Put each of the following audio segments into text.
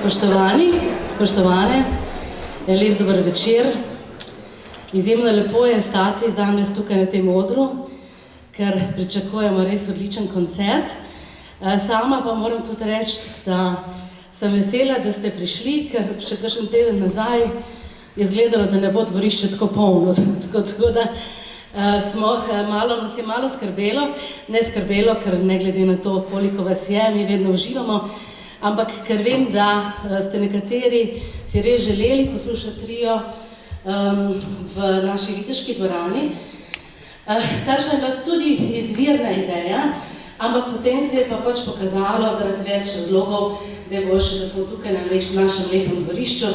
Spoštovani, spoštovane, lep dober večer. Izjemno lepo je stati danes tukaj na tem odru, ker pričakujemo res odličen koncert. Sama pa moram tudi reči, da sem vesela, da ste prišli, ker še kakšen teden nazaj je izgledalo, da ne bo dvorišče tako polno. Tako da nas je malo skrbelo, ne skrbelo, ker ne glede na to, koliko vas je, mi vedno uživamo, ampak ker vem, da ste nekateri si res želeli poslušati trio v naši viteški dvorani. Takšna je bila tudi izvirna ideja, ampak potem se je pa pač pokazalo zaradi več razlogov, da je boljše, da smo tukaj na našem lepem dvorišču,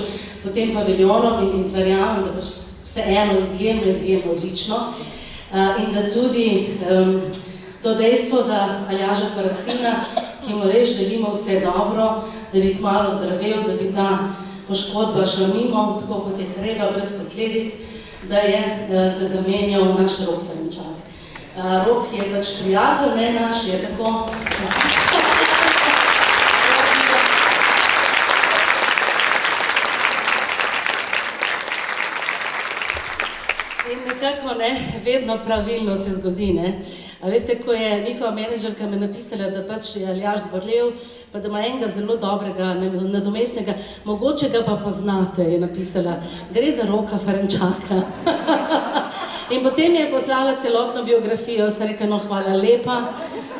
potem paviljonom in verjamem, da pač vseeno izjemno odlično. In da tudi to dejstvo, da Aljaža Farasina, ki mu res želimo vse dobro, da bi kmalu zdravel, da bi ta poškodba šla mimo, tako kot je treba, brez posledic, da je ga zamenjal naš Rok Ferenčak. Rok je pač prijatelj, ne naš, je tako. In nekako ne, vedno pravilno se zgodi, ne. A veste, ko je njihova menedžerka me napisala, da pač je Aljaž zbolel, pa da ima enega zelo dobrega, nadomestnega, mogoče ga pa poznate, je napisala, gre za Roka Ferenčaka. In potem je poslala celotno biografijo, se rekla, no hvala lepa,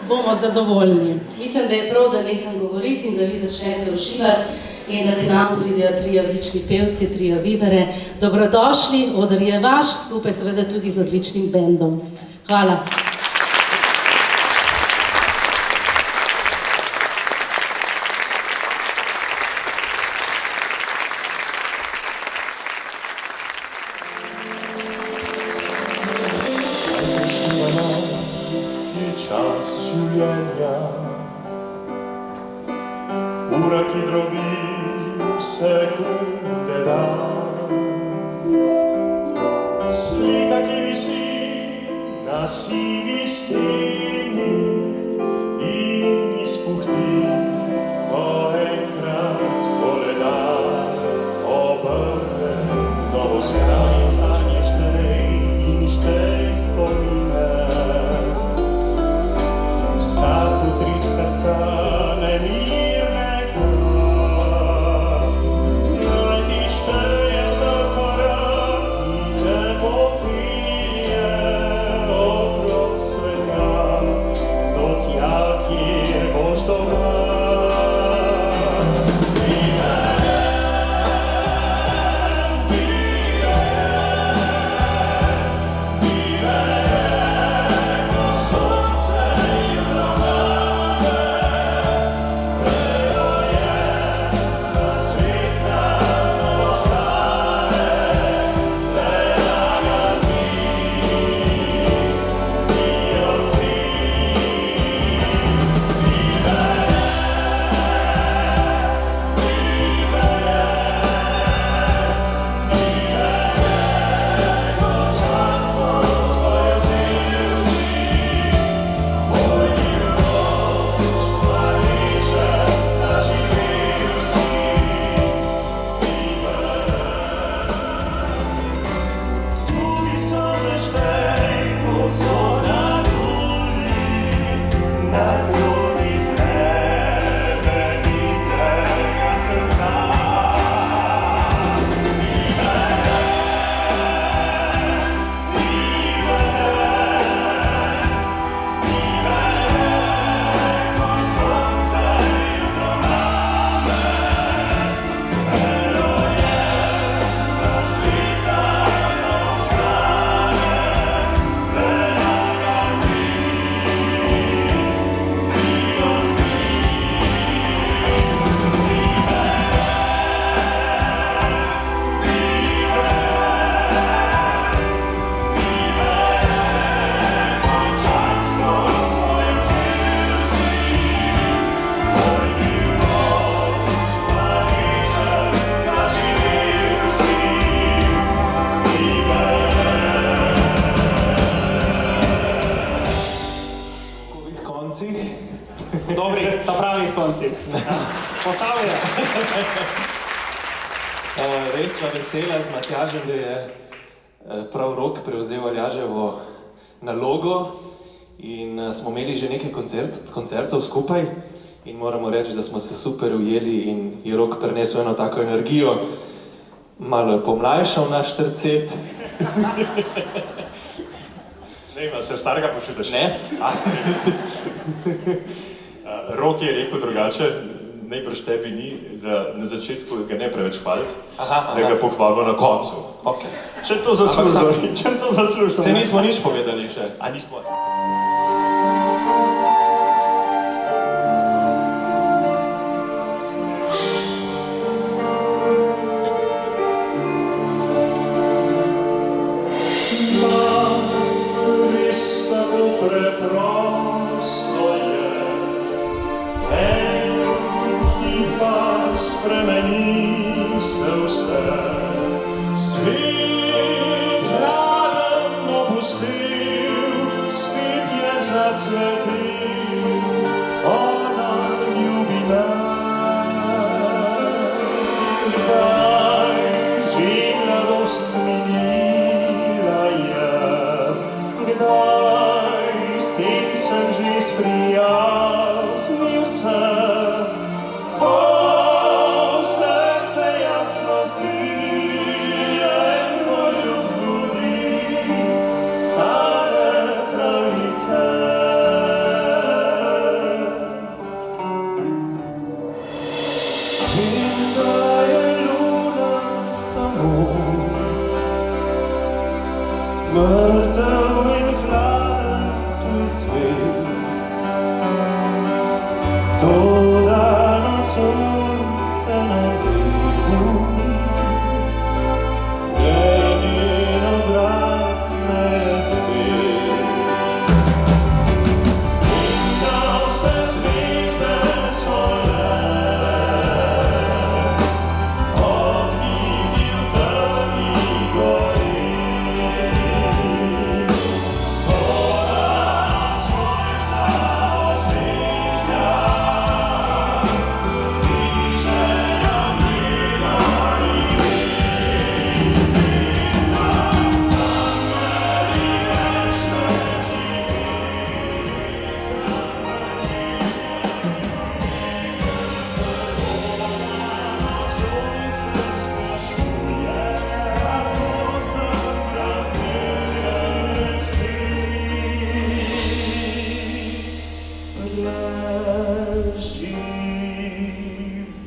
bomo zadovoljni. Mislim, da je prav, da neham govoriti in da vi začnete uživati in da k nam pridejo trije odlični pevci, trio Vivere. Dobrodošli, oder je vaš, skupaj seveda tudi z odličnim bendom. Hvala. Ura, ki drobi sekunde dan, slika, ki visi na sivi steni in izpuhti, ko enkrat koledar obrne novo stran sanje štej in štej spomine. Vsak utrip srca nemirne Dobri, ta pravih koncih. Posavje. Res sva vesela z Matjažem, da je prav Rok prevzel Aljaževo nalogo in smo imeli že nekaj koncertov skupaj in moramo reči, da smo se super ujeli in je Rok prinesel eno tako energijo, malo je pomlajšal naš tercet. Ne, se starega počutiš? Ne? Rok je rekel drugače, najbrž tebi ni, da na začetku ga ne preveč hvaliti, da ga pohvalimo na koncu. Okay. Če to zaslužimo. Se nismo nič povedali še. A nismo. Spremeni se vse, svet hladen opustil, spet je zacvetil, ona ljubi nas. Kdaj že mladost minila je, kdaj s tem sem že sprijaznil se, mrtev in hladen tuj svet, toda nocoj se na nebu njen obraz smeje spet. In da vse zvezde so le ognji v temi gori.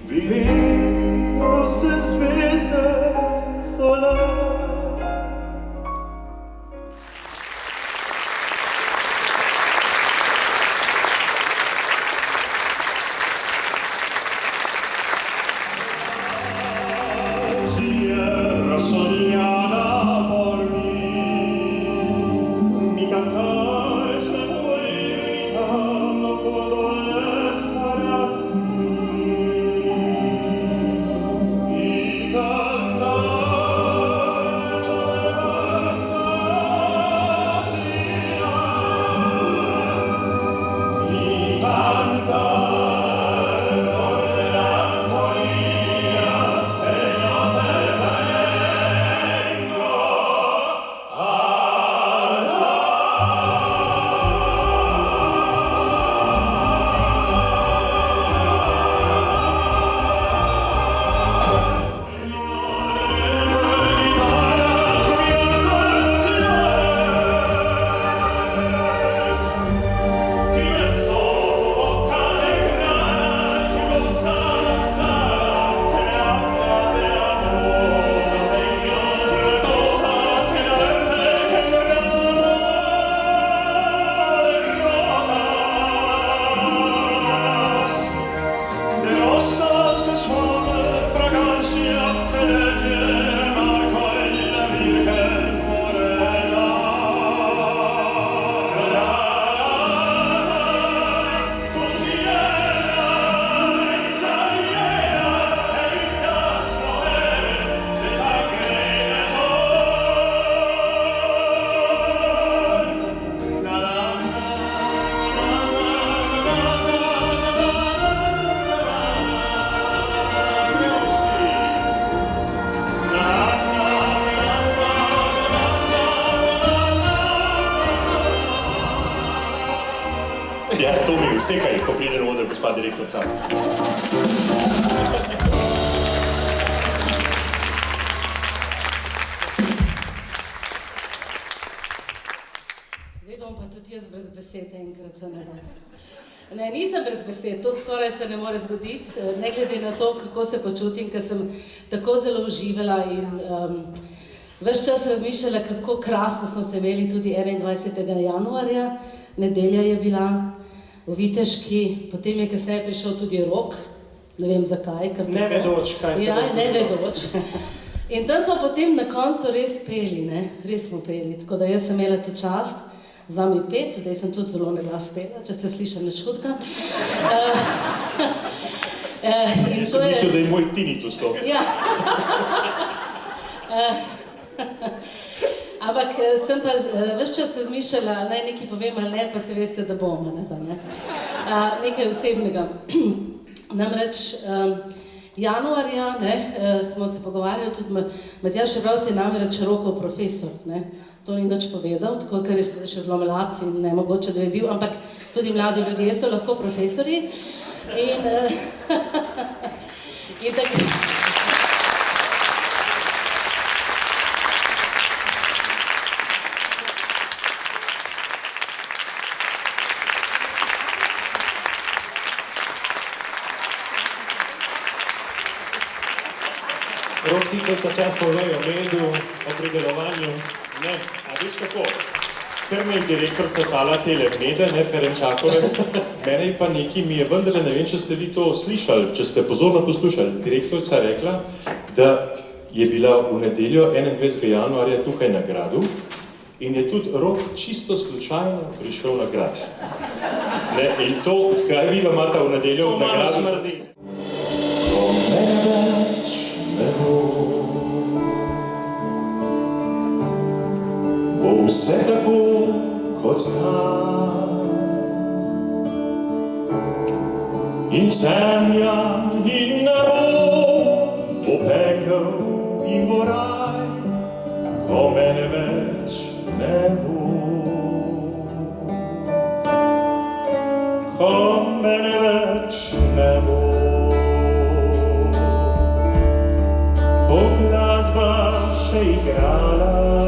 Vidijo se zvezde sola. Tierra soñada por mí, mi cantar se vuelve gritando cuando es para ti. Y cantar Ja, Tomi, vsekaj, ko pride na oder, gospa direktorca. Zdaj bom pa tudi jaz brez besed enkrat. Ne, nisem brez besed, to skoraj se ne more zgoditi, ne glede na to, kako se počutim, ker sem tako zelo uživala in ves čas razmišljala, kako krasno smo se imeli tudi 21. januarja, nedelja je bila v Viteški, potem je kasneje prišel tudi Rok, ne vem zakaj, ker tako. Nevedoč, kaj se bo zgodilo. Nevedoč. In tam smo potem na koncu res peli, ne, res smo peli, tako da jaz sem imela to čast, z vami pet, zdaj sem tudi zelo na glas pela, če ste slišali nič hudega. Jaz sem mislil, da je moj tinnitus to. Ja. Ampak sem pa ves čas razmišljala, naj nekaj povem ali ne, pa se veste, da bom, ne. Nekaj osebnega. Namreč januarja smo se pogovarjali, tudi Matjaž Čeprav se je namreč Rokov profesor, ne. To ni nič povedal, tako ker je še zelo mlad in ne mogoče, da bi bil, ampak tudi mladi ljudje so lahko profesori. In tako... Rok, ti koliko čas povej o medu, o pridelovanju? Ne, a veš kako? Ker me je direktorca dala tele mede, ne, Ferenčakove, mene pa nekaj mi je vendarle, ne vem, če ste vi to slišali, če ste pozorno poslušali. Direktorca rekla, da je bila v nedeljo 21. januarja tukaj na gradu in je tudi Rok čisto slučajno prišel na grad. Ne, in to, kaj vi imate v nedeljo na gradu? To malo smrdi. Ko mene več ne bo, bo vse tako, kot zdaj. In zemlja in nebo bo pekel in bo raj, ko mene več ne bo. Ko mene več ne bo, bo glasba še igrala,